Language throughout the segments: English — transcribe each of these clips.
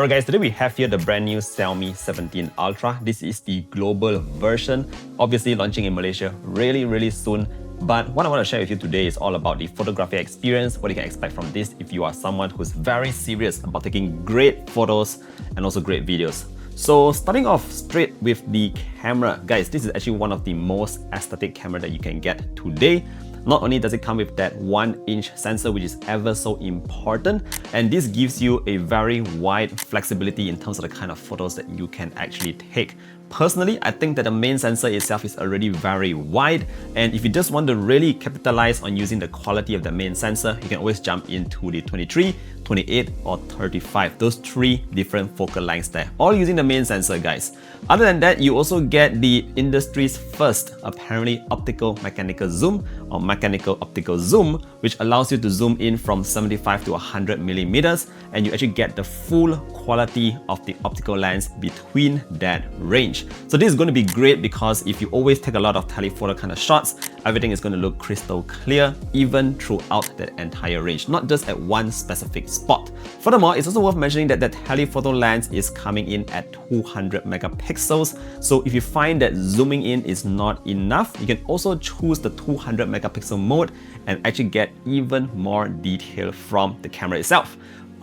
Alright guys, today we have here the brand new Xiaomi 17 Ultra. This is the global version, obviously launching in Malaysia really soon. But what I want to share with you today is all about the photography experience, what you can expect from this if you are someone who's very serious about taking great photos and also great videos. So starting off straight with the camera, guys, this is actually one of the most aesthetic camera that you can get today. Not only does it come with that 1-inch sensor, which is ever so important, and this gives you a very wide flexibility in terms of the kind of photos that you can actually take. Personally, I think that the main sensor itself is already very wide, and if you just want to really capitalize on using the quality of the main sensor, you can always jump into the 23, 28 or 35, those three different focal lengths there, all using the main sensor, guys. Other than that, you also get the industry's first, apparently, optical mechanical zoom or mechanical optical zoom, which allows you to zoom in from 75 to 100 millimeters, and you actually get the full quality of the optical lens between that range. So this is going to be great because if you always take a lot of telephoto kind of shots, everything is going to look crystal clear even throughout that entire range, not just at one specific spot. Furthermore, it's also worth mentioning that the telephoto lens is coming in at 200 megapixels. So if you find that zooming in is not enough, you can also choose the 200 megapixel mode and actually get even more detail from the camera itself.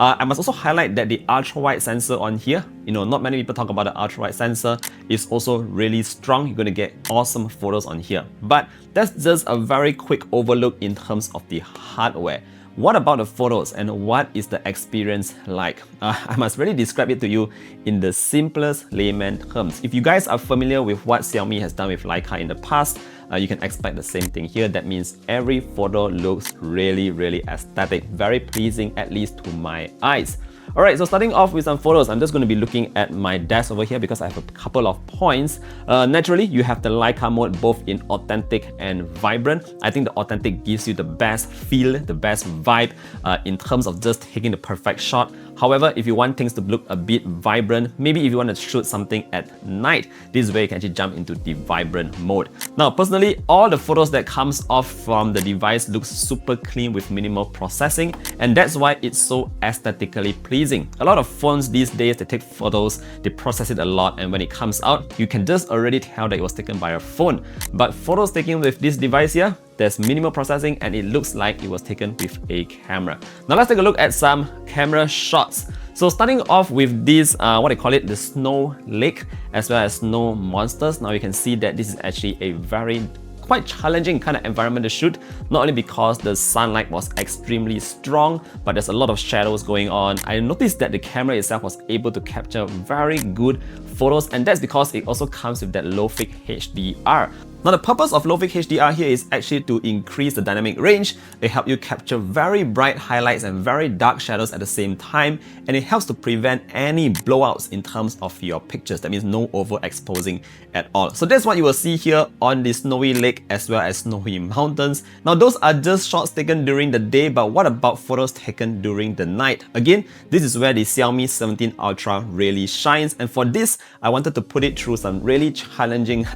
I must also highlight that the ultra-wide sensor on here, not many people talk about the ultra-wide sensor, is also really strong. You're going to get awesome photos on here. But that's just a very quick overlook in terms of the hardware. What about the photos and what is the experience like? I must really describe it to you in the simplest layman terms. If you guys are familiar with what Xiaomi has done with Leica in the past, you can expect the same thing here. That means every photo looks really aesthetic, very pleasing, at least to my eyes. Alright, so starting off with some photos, I'm just going to be looking at my desk over here because I have a couple of points. Naturally, you have the Leica mode both in authentic and vibrant. I think the authentic gives you the best feel, the best vibe in terms of just taking the perfect shot. However, if you want things to look a bit vibrant, maybe if you want to shoot something at night, this is where you can actually jump into the vibrant mode. Now, personally, all the photos that comes off from the device looks super clean with minimal processing, and that's why it's so aesthetically pleasing. A lot of phones these days, they take photos, they process it a lot, and when it comes out, you can just already tell that it was taken by a phone. But photos taken with this device here, there's minimal processing and it looks like it was taken with a camera. Now let's take a look at some camera shots. So starting off with this, what they call it, the snow lake, as well as snow monsters. Now you can see that this is actually a very quite challenging kind of environment to shoot, not only because the sunlight was extremely strong, but there's a lot of shadows going on. I noticed that the camera itself was able to capture very good photos, and that's because it also comes with that low-fig HDR. Now the purpose of low-fig HDR here is actually to increase the dynamic range. They help you capture very bright highlights and very dark shadows at the same time, and it helps to prevent any blowouts in terms of your pictures. That means no overexposing at all. So that's what you will see here on the snowy lake as well as snowy mountains. Now those are just shots taken during the day, but what about photos taken during the night? Again, this is where the Xiaomi 17 Ultra really shines, and for this, I wanted to put it through some really challenging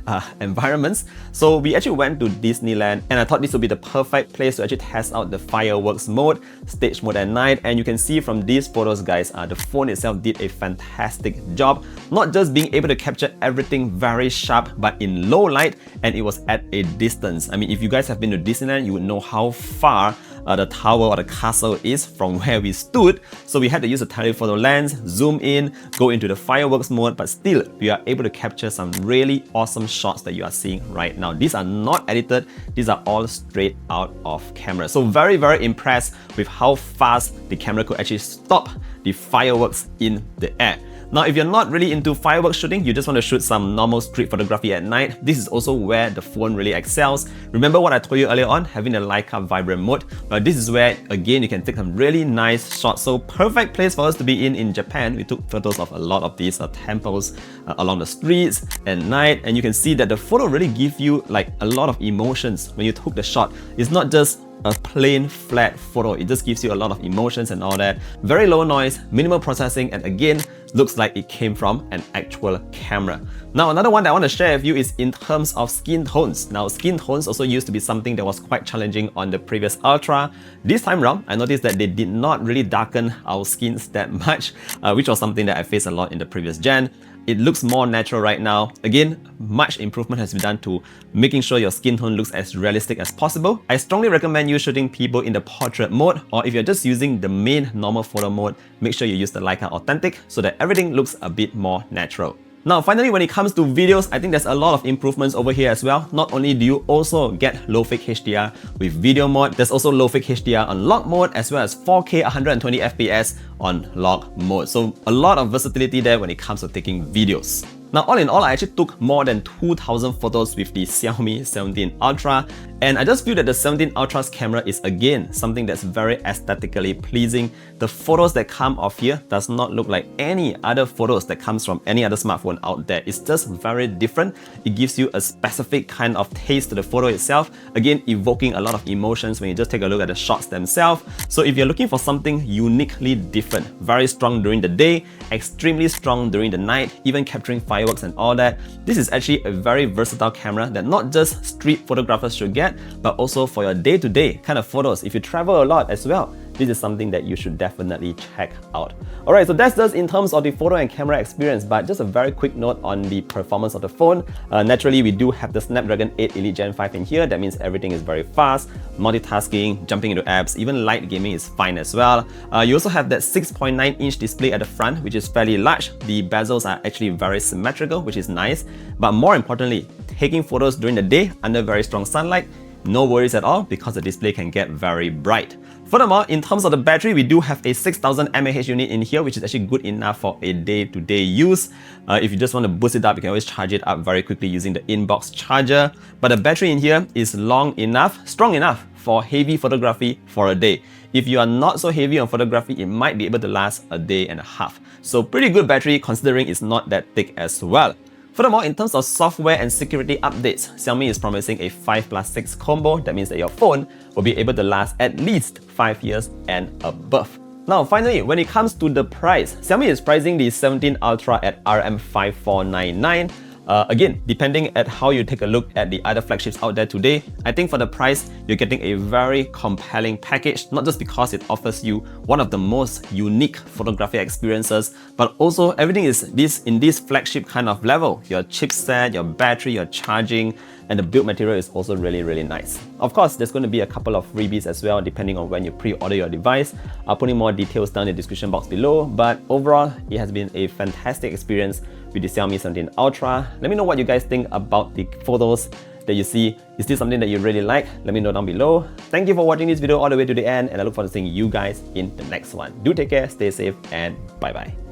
environments. So we actually went to Disneyland, and I thought this would be the perfect place to actually test out the fireworks mode, stage mode at night. And you can see from these photos, guys, the phone itself did a fantastic job, not just being able to capture everything very sharp, but in low light, and it was at a distance. I mean, if you guys have been to Disneyland, you would know how far the tower or the castle is from where we stood. So we had to use a telephoto lens, zoom in, go into the fireworks mode, but still we are able to capture some really awesome shots that you are seeing right now. These are not edited, these are all straight out of camera. So very impressed with how fast the camera could actually stop the fireworks in the air. Now, if you're not really into fireworks shooting, you just want to shoot some normal street photography at night, this is also where the phone really excels. Remember what I told you earlier on, having the Leica vibrant mode? But this is where, again, you can take some really nice shots. So perfect place for us to be in Japan. We took photos of a lot of these temples along the streets at night, and you can see that the photo really gives you like a lot of emotions when you took the shot. It's not just a plain flat photo. It just gives you a lot of emotions and all that. Very low noise, minimal processing, and again, looks like it came from an actual camera. Now, another one that I want to share with you is in terms of skin tones. Now, skin tones also used to be something that was quite challenging on the previous Ultra. This time around, I noticed that they did not really darken our skins that much, which was something that I faced a lot in the previous gen. It looks more natural right now. Again, much improvement has been done to making sure your skin tone looks as realistic as possible. I strongly recommend you shooting people in the portrait mode, or if you're just using the main normal photo mode, make sure you use the Leica Authentic so that everything looks a bit more natural. Now, finally, when it comes to videos, I think there's a lot of improvements over here as well. Not only do you also get low fake HDR with video mode, there's also low fake HDR on log mode, as well as 4K 120 FPS on log mode. So a lot of versatility there when it comes to taking videos. Now, all in all, I actually took more than 2,000 photos with the Xiaomi 17 Ultra, and I just feel that the 17 Ultra's camera is again something that's very aesthetically pleasing. The photos that come off here does not look like any other photos that comes from any other smartphone out there. It's just very different. It gives you a specific kind of taste to the photo itself, again evoking a lot of emotions when you just take a look at the shots themselves. So if you're looking for something uniquely different, very strong during the day, extremely strong during the night, even capturing fireworks and all that, this is actually a very versatile camera that not just street photographers should get, but also for your day-to-day kind of photos. If you travel a lot as well, this is something that you should definitely check out. Alright, so that's just in terms of the photo and camera experience, but just a very quick note on the performance of the phone. Naturally, we do have the Snapdragon 8 Elite Gen 5 in here. That means everything is very fast, multitasking, jumping into apps, even light gaming is fine as well. You also have that 6.9-inch display at the front, which is fairly large. The bezels are actually very symmetrical, which is nice. But more importantly, taking photos during the day under very strong sunlight, no worries at all because the display can get very bright. Furthermore, in terms of the battery, we do have a 6000 mAh unit in here, which is actually good enough for a day-to-day use. If you just want to boost it up, you can always charge it up very quickly using the inbox charger. But the battery in here is long enough, strong enough for heavy photography for a day. If you are not so heavy on photography, it might be able to last a day and a half. So pretty good battery considering it's not that thick as well. Furthermore, in terms of software and security updates, Xiaomi is promising a 5+6 combo. That means that your phone will be able to last at least 5 years and above. Now, finally, when it comes to the price, Xiaomi is pricing the 17 Ultra at RM5499. Again, depending at how you take a look at the other flagships out there today, I think for the price, you're getting a very compelling package, not just because it offers you one of the most unique photography experiences, but also everything is in this flagship kind of level. Your chipset, your battery, your charging, and the build material is also really, really nice. Of course, there's going to be a couple of freebies as well, depending on when you pre-order your device. I'll put in more details down in the description box below, but overall, it has been a fantastic experience with the Xiaomi 17 Ultra. Let me know what you guys think about the photos that you see. Is this something that you really like? Let me know down below. Thank you for watching this video all the way to the end, and I look forward to seeing you guys in the next one. Do take care, stay safe, and bye-bye.